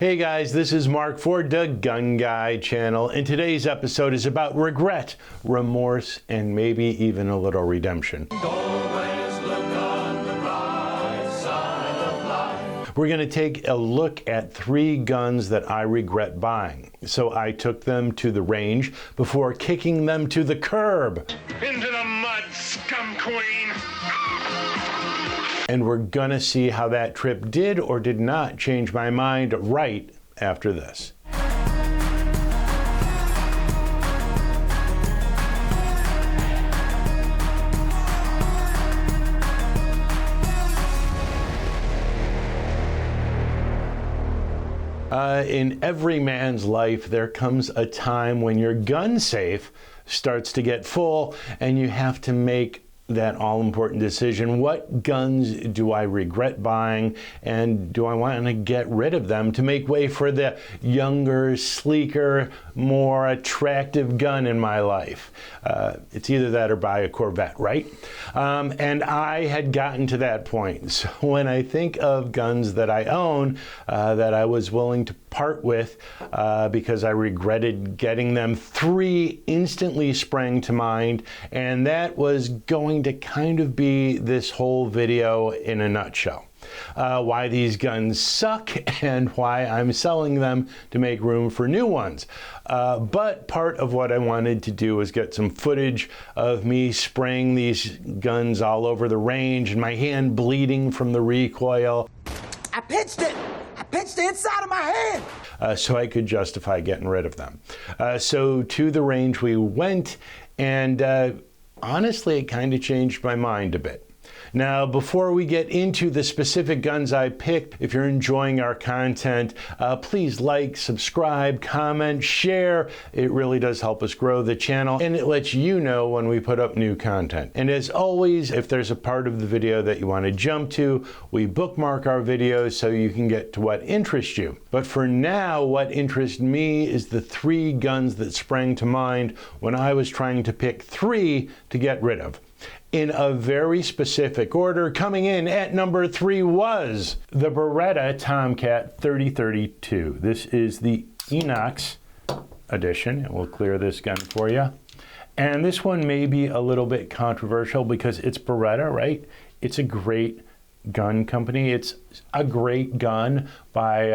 Hey guys, this is Mark for the Gun Guy channel, and today's episode is about regret, remorse, and maybe even a little redemption. Always look on the bright side of life. We're going to take a look at 3 guns that I regret buying. So I took them to the range before kicking them to the curb. Into the mud, scum queen! And we're gonna see how that trip did or did not change my mind right after this. In every man's life, there comes a time when your gun safe starts to get full and you have to make that all-important decision. What guns do I regret buying, and do I want to get rid of them to make way for the younger, sleeker, more attractive gun in my life? It's either that or buy a Corvette, right? And I had gotten to that point. So when I think of guns that I own that I was willing to part with because I regretted getting them, 3 instantly sprang to mind, and that was going to kind of be this whole video in a nutshell. Why these guns suck and why I'm selling them to make room for new ones. But part of what I wanted to do was get some footage of me spraying these guns all over the range and my hand bleeding from the recoil. I pinched it! I pinched the inside of my hand! So I could justify getting rid of them. So to the range we went, and honestly, it kind of changed my mind a bit. Now, before we get into the specific guns I picked, if you're enjoying our content, please like, subscribe, comment, share. It really does help us grow the channel, and it lets you know when we put up new content. And as always, if there's a part of the video that you want to jump to, we bookmark our videos so you can get to what interests you. But for now, what interests me is the 3 guns that sprang to mind when I was trying to pick 3 to get rid of. In a very specific order, coming in at number 3 was the Beretta Tomcat 3032. This is the Inox edition, and we'll clear this gun for you. And this one may be a little bit controversial because it's Beretta, right? It's a great gun company. It's a great gun by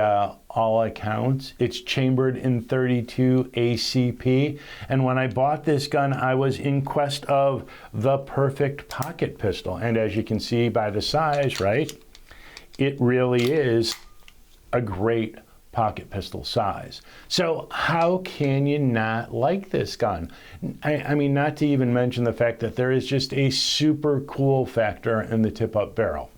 all accounts. It's chambered in 32 ACP, and when I bought this gun, I was in quest of the perfect pocket pistol, and as you can see by the size, right, it really is a great pocket pistol size. So how can you not like this gun? I mean, not to even mention the fact that there is just a super cool factor in the tip-up barrel.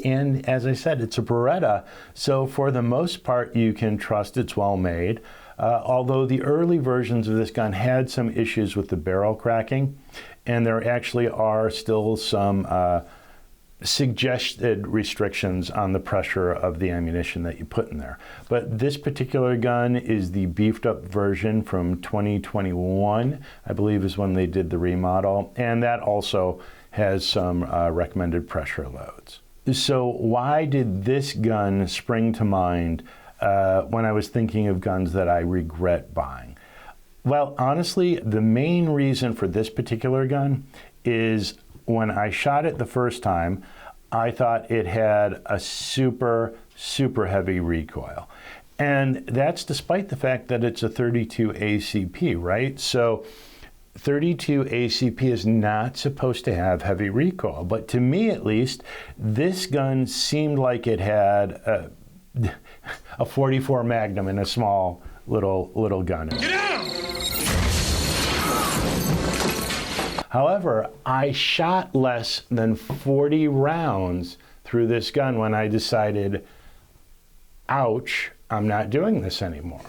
And as I said, it's a Beretta, so for the most part, you can trust it's well made. Although the early versions of this gun had some issues with the barrel cracking, and there actually are still some suggested restrictions on the pressure of the ammunition that you put in there. But this particular gun is the beefed up version from 2021, I believe is when they did the remodel, and that also has some recommended pressure loads. So why did this gun spring to mind when I was thinking of guns that I regret buying? Well, honestly, the main reason for this particular gun is when I shot it the first time, I thought it had a super, super heavy recoil. And that's despite the fact that it's a 32 ACP, right? So 32 ACP is not supposed to have heavy recoil, but to me at least, this gun seemed like it had a 44 Magnum in a small little gun. Get down! However, I shot less than 40 rounds through this gun when I decided, ouch, I'm not doing this anymore.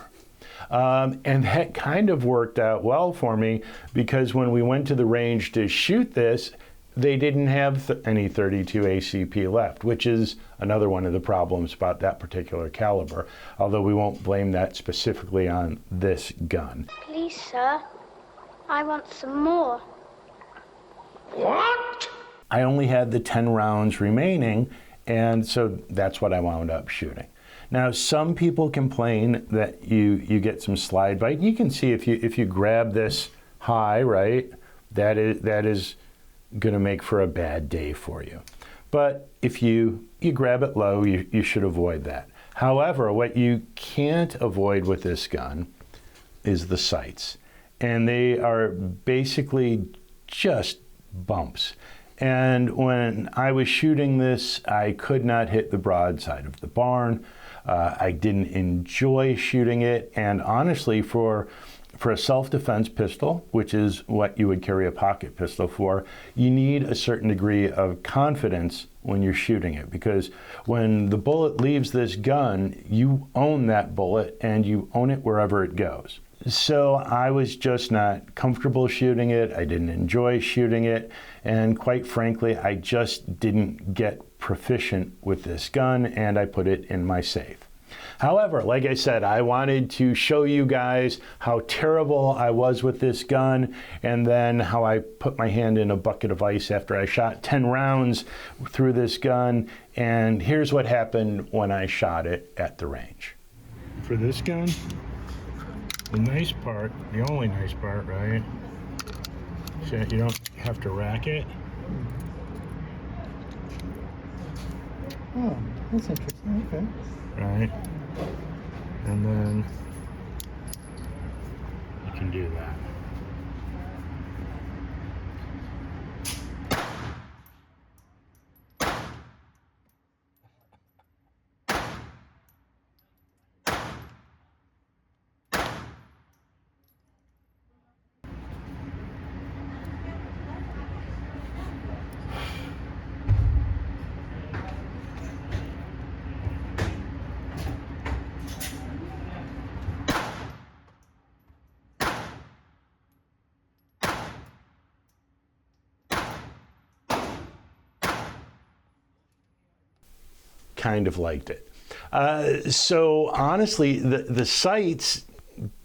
And that kind of worked out well for me because when we went to the range to shoot this, they didn't have any 32 ACP left, which is another one of the problems about that particular caliber, although we won't blame that specifically on this gun. Please, sir, I want some more. What? I only had the 10 rounds remaining, And so that's what I wound up shooting. Now, some people complain that you get some slide bite. You can see if you grab this high, right, that is going to make for a bad day for you. But if you grab it low, you should avoid that. However, what you can't avoid with this gun is the sights. And they are basically just bumps. And when I was shooting this, I could not hit the broadside of the barn. I didn't enjoy shooting it. And honestly, for a self-defense pistol, which is what you would carry a pocket pistol for, you need a certain degree of confidence when you're shooting it, because when the bullet leaves this gun, you own that bullet and you own it wherever it goes. So I was just not comfortable shooting it. I didn't enjoy shooting it. And quite frankly, I just didn't get proficient with this gun, and I put it in my safe. However, like I said, I wanted to show you guys how terrible I was with this gun, and then how I put my hand in a bucket of ice after I shot 10 rounds through this gun. And here's what happened when I shot it at the range. For this gun, the nice part, the only nice part, right, is that you don't have to rack it. Oh, that's interesting. Okay. Right? And then you can do that. Kind of liked it. So honestly, the sights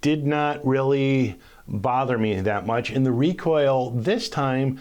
did not really bother me that much, and the recoil this time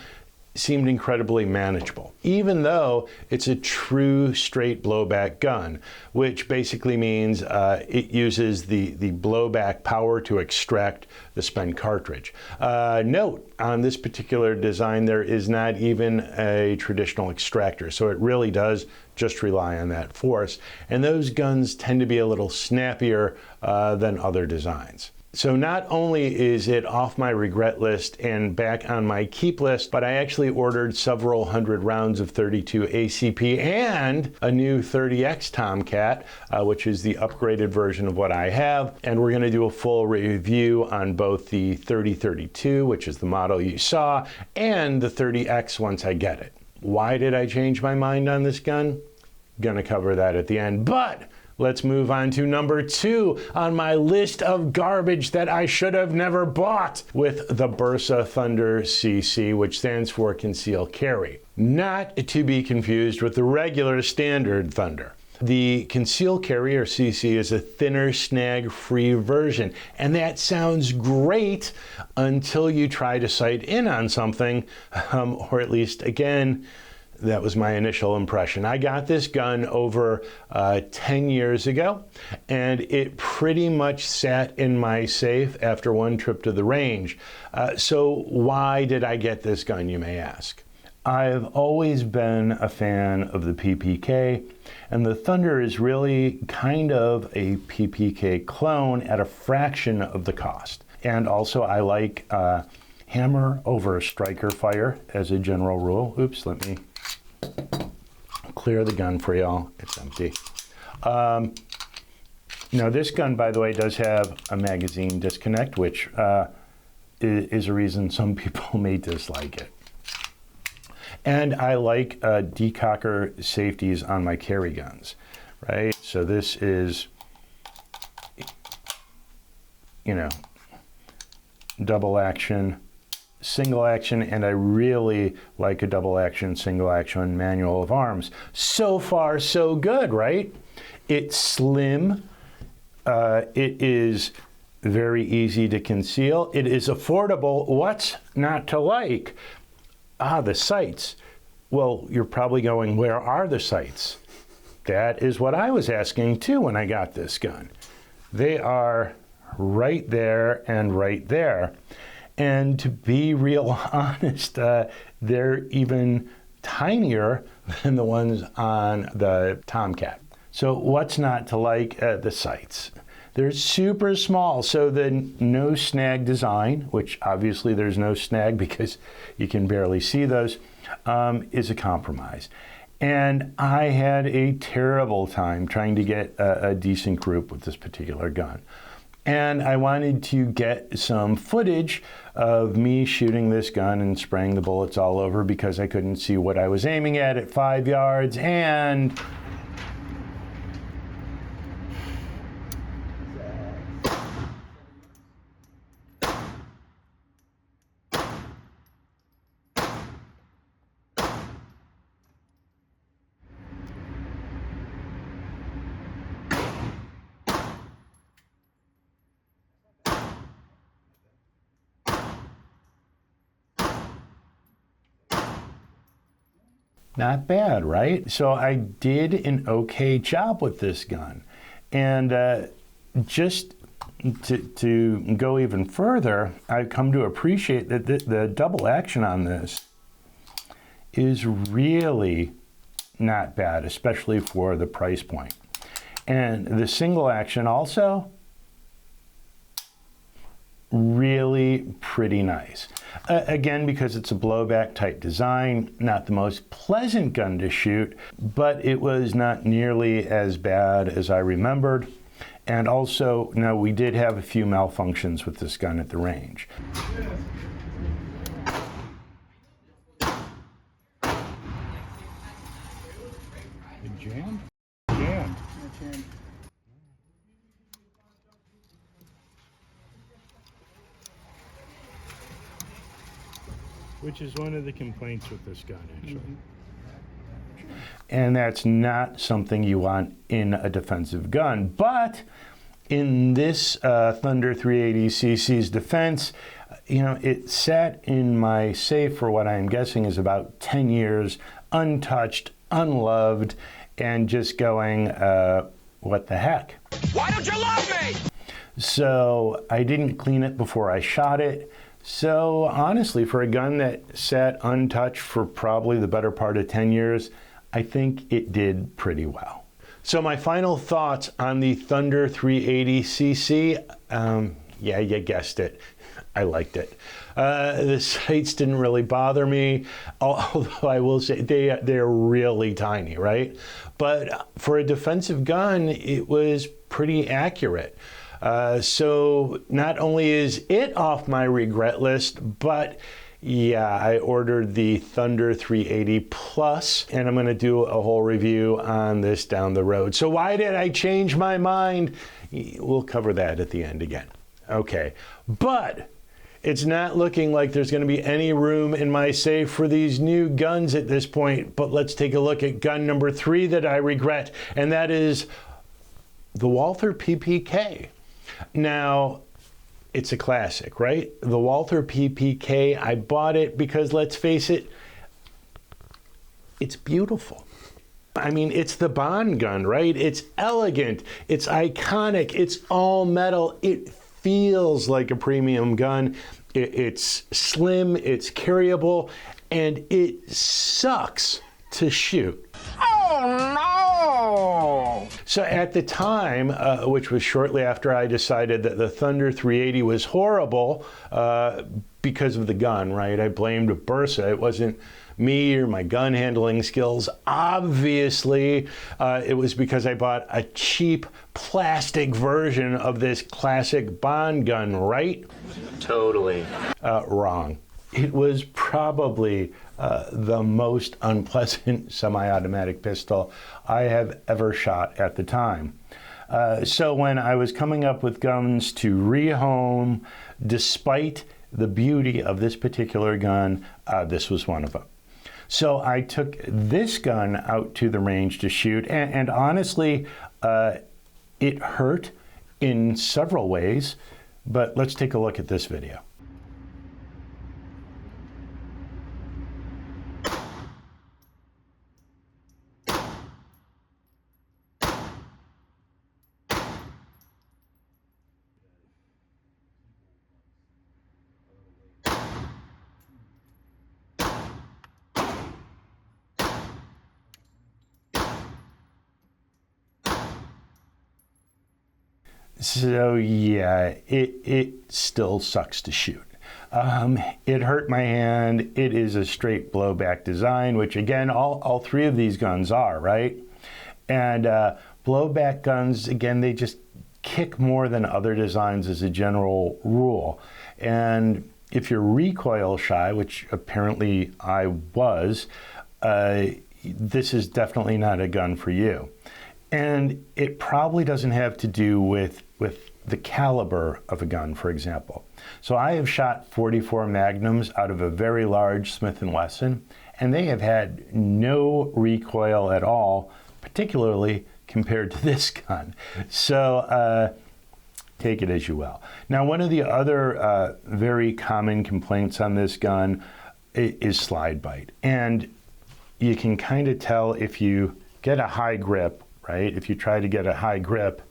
seemed incredibly manageable, even though it's a true straight blowback gun, which basically means it uses the blowback power to extract the spent cartridge. Note, on this particular design, there is not even a traditional extractor, so it really does just rely on that force, and those guns tend to be a little snappier than other designs. So not only is it off my regret list and back on my keep list, but I actually ordered several hundred rounds of 32 ACP and a new 30X Tomcat, which is the upgraded version of what I have. And we're going to do a full review on both the 3032, which is the model you saw, and the 30X once I get it. Why did I change my mind on this gun? Gonna cover that at the end, but let's move on to number 2 on my list of garbage that I should have never bought, with the Bersa Thunder CC, which stands for Concealed Carry. Not to be confused with the regular standard Thunder. The Concealed Carry, or CC, is a thinner, snag-free version, and that sounds great until you try to sight in on something, or at least, again, that was my initial impression. I got this gun over 10 years ago, and it pretty much sat in my safe after one trip to the range. So why did I get this gun, you may ask? I've always been a fan of the PPK, and the Thunder is really kind of a PPK clone at a fraction of the cost. And also I like hammer over striker fire as a general rule. Oops, let me clear the gun for y'all. It's empty. Now this gun, by the way, does have a magazine disconnect, which is a reason some people may dislike it. And I like decocker safeties on my carry guns, right? So this is, you know, double action, single action, and I really like a double action, single action manual of arms. So far, so good, right? It's slim. It is very easy to conceal. It is affordable. What's not to like? The sights. Well, you're probably going, where are the sights? That is what I was asking too when I got this gun. They are right there and right there. And to be real honest, they're even tinier than the ones on the Tomcat. So what's not to like? The sights. They're super small, so the no snag design, which obviously there's no snag because you can barely see those, is a compromise. And I had a terrible time trying to get a decent group with this particular gun. And I wanted to get some footage of me shooting this gun and spraying the bullets all over because I couldn't see what I was aiming at 5 yards, and not bad, right? So I did an okay job with this gun. And just to go even further, I've come to appreciate that the double action on this is really not bad, especially for the price point. And the single action also, really pretty nice. Again, because it's a blowback type design, not the most pleasant gun to shoot, but it was not nearly as bad as I remembered. And also, no, we did have a few malfunctions with this gun at the range. It jammed? Jammed. Which is one of the complaints with this gun, actually. And that's not something you want in a defensive gun. But in this Thunder 380cc's defense, you know, it sat in my safe for what I'm guessing is about 10 years, untouched, unloved, and just going, what the heck? Why don't you love me? So I didn't clean it before I shot it. So honestly, for a gun that sat untouched for probably the better part of 10 years, I think it did pretty well. So my final thoughts on the Thunder 380cc, yeah, you guessed it. I liked it. The sights didn't really bother me, although I will say they're really tiny, right? But for a defensive gun, it was pretty accurate. So not only is it off my regret list, but yeah, I ordered the Thunder 380 Plus, and I'm going to do a whole review on this down the road. So why did I change my mind? We'll cover that at the end again. Okay, but it's not looking like there's going to be any room in my safe for these new guns at this point. But let's take a look at gun number 3 that I regret, and that is the Walther PPK. Now, it's a classic, right? The Walther PPK, I bought it because, let's face it, it's beautiful. I mean, it's the Bond gun, right? It's elegant, it's iconic, it's all metal. It feels like a premium gun. It's slim, it's carryable, and it sucks to shoot. Oh no! So at the time, which was shortly after I decided that the Thunder 380 was horrible because of the gun, right? I blamed Bersa. It wasn't me or my gun handling skills. Obviously, it was because I bought a cheap plastic version of this classic Bond gun, right? Totally. Wrong. It was probably the most unpleasant semi-automatic pistol I have ever shot at the time. So when I was coming up with guns to rehome, despite the beauty of this particular gun, this was one of them. So I took this gun out to the range to shoot, and honestly, it hurt in several ways, but let's take a look at this video. So yeah, it still sucks to shoot. It hurt my hand. It is a straight blowback design, which again, all three of these guns are, right? And blowback guns, again, they just kick more than other designs as a general rule. And if you're recoil shy, which apparently I was, this is definitely not a gun for you. And it probably doesn't have to do with the caliber of a gun, for example. So I have shot 44 Magnums out of a very large Smith & Wesson, and they have had no recoil at all, particularly compared to this gun. So take it as you will. Now, one of the other very common complaints on this gun is slide bite. And you can kind of tell if you get a high grip, right? If you try to get a high grip,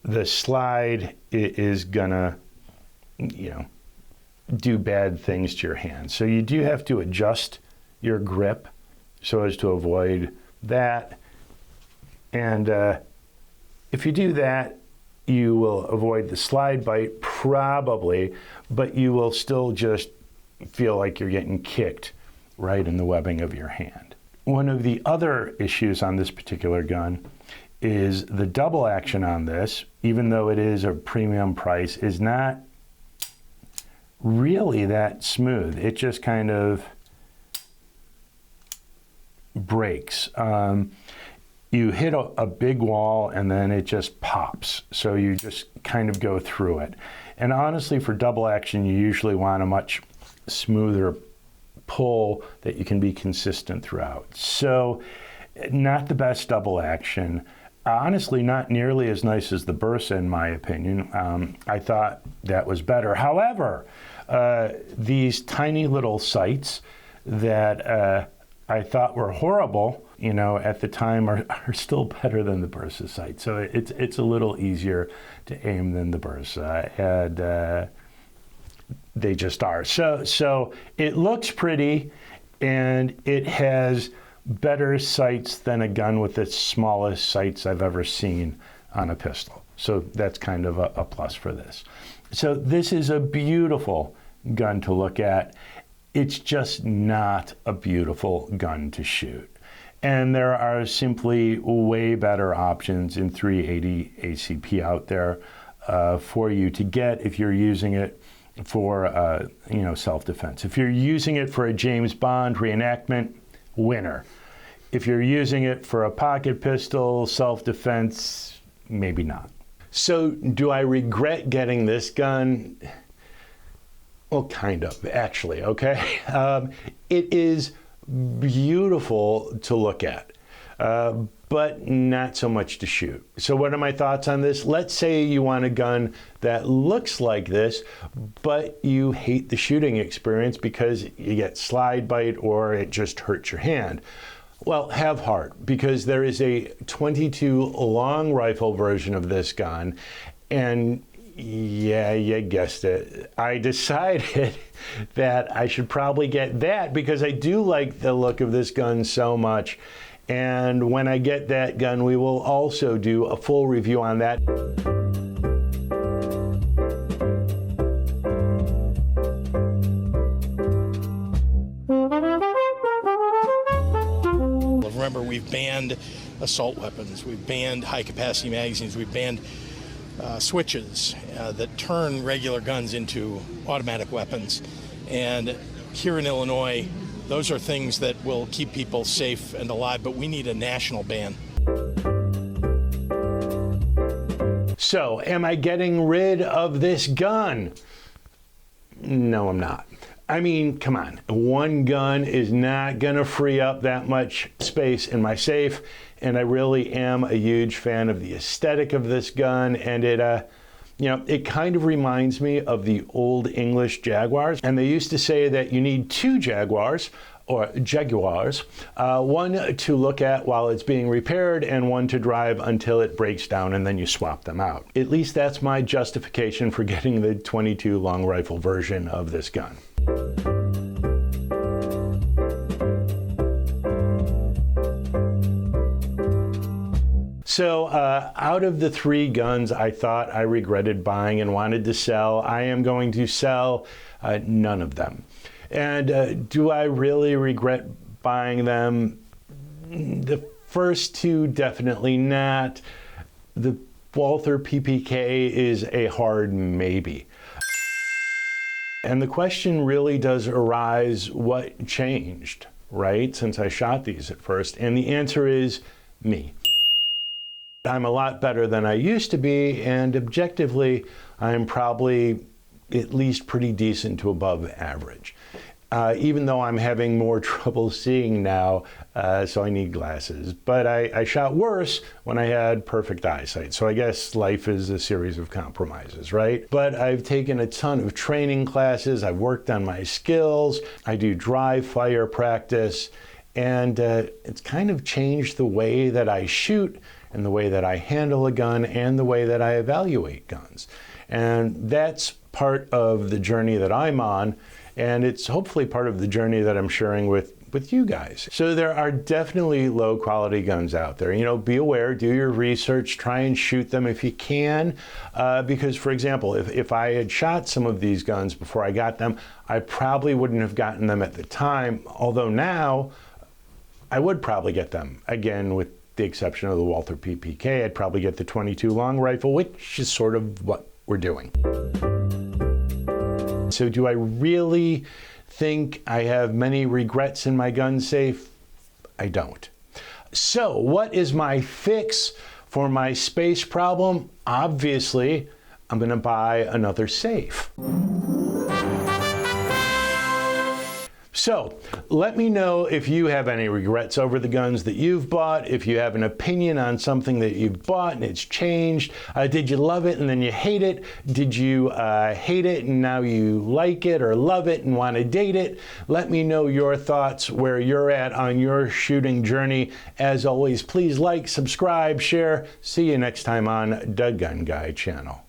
the slide is gonna, do bad things to your hand. So you do have to adjust your grip so as to avoid that. And if you do that, you will avoid the slide bite probably, but you will still just feel like you're getting kicked right in the webbing of your hand. One of the other issues on this particular gun is the double action on this, even though it is a premium price, is not really that smooth. It just kind of breaks. You hit a big wall and then it just pops. So you just kind of go through it. And honestly, for double action, you usually want a much smoother pull that you can be consistent throughout. So not the best double action. Honestly, not nearly as nice as the Bersa, in my opinion. I thought that was better. However, these tiny little sights that I thought were horrible, at the time are still better than the Bersa sight. So it's a little easier to aim than the Bersa, and they just are. So it looks pretty, and it has better sights than a gun with the smallest sights I've ever seen on a pistol. So that's kind of a plus for this. So this is a beautiful gun to look at. It's just not a beautiful gun to shoot. And there are simply way better options in 380 ACP out there for you to get if you're using it for self-defense. If you're using it for a James Bond reenactment, winner. If you're using it for a pocket pistol, self-defense, maybe not. So do I regret getting this gun? Well, kind of, actually, okay? It is beautiful to look at, but not so much to shoot. So what are my thoughts on this? Let's say you want a gun that looks like this, but you hate the shooting experience because you get slide bite or it just hurts your hand. Well, have heart, because there is a .22 long rifle version of this gun, and yeah, you guessed it. I decided that I should probably get that because I do like the look of this gun so much. And when I get that gun, we will also do a full review on that. Remember, we've banned assault weapons, we've banned high-capacity magazines, we've banned switches that turn regular guns into automatic weapons. And here in Illinois, those are things that will keep people safe and alive, but we need a national ban. So, am I getting rid of this gun? No, I'm not. I mean, come on. One gun is not going to free up that much space in my safe, and I really am a huge fan of the aesthetic of this gun, and it kind of reminds me of the old English Jaguars, and they used to say that you need two Jaguars, or Jaguars, one to look at while it's being repaired and one to drive until it breaks down, and then you swap them out. At least that's my justification for getting the .22 long rifle version of this gun. So out of the 3 guns I thought I regretted buying and wanted to sell, I am going to sell none of them. And do I really regret buying them? The first 2, definitely not. The Walther PPK is a hard maybe. And the question really does arise, what changed, right, since I shot these at first? And the answer is me. I'm a lot better than I used to be, and objectively, I'm probably at least pretty decent to above average. Even though I'm having more trouble seeing now, so I need glasses. But I shot worse when I had perfect eyesight. So I guess life is a series of compromises, right? But I've taken a ton of training classes. I've worked on my skills. I do dry fire practice. And it's kind of changed the way that I shoot and the way that I handle a gun and the way that I evaluate guns. And that's part of the journey that I'm on. And it's hopefully part of the journey that I'm sharing with you guys. So there are definitely low quality guns out there. You know, be aware, do your research, try and shoot them if you can. Because for example, if I had shot some of these guns before I got them, I probably wouldn't have gotten them at the time. Although now I would probably get them. Again, with the exception of the Walther PPK, I'd probably get the 22 long rifle, which is sort of what we're doing. So do I really think I have many regrets in my gun safe? I don't. So what is my fix for my space problem? Obviously, I'm going to buy another safe. So let me know if you have any regrets over the guns that you've bought, if you have an opinion on something that you've bought and it's changed. Did you love it and then you hate it? Did you hate it and now you like it or love it and want to date it? Let me know your thoughts, where you're at on your shooting journey. As always, please like, subscribe, share. See you next time on the Gun Guy channel.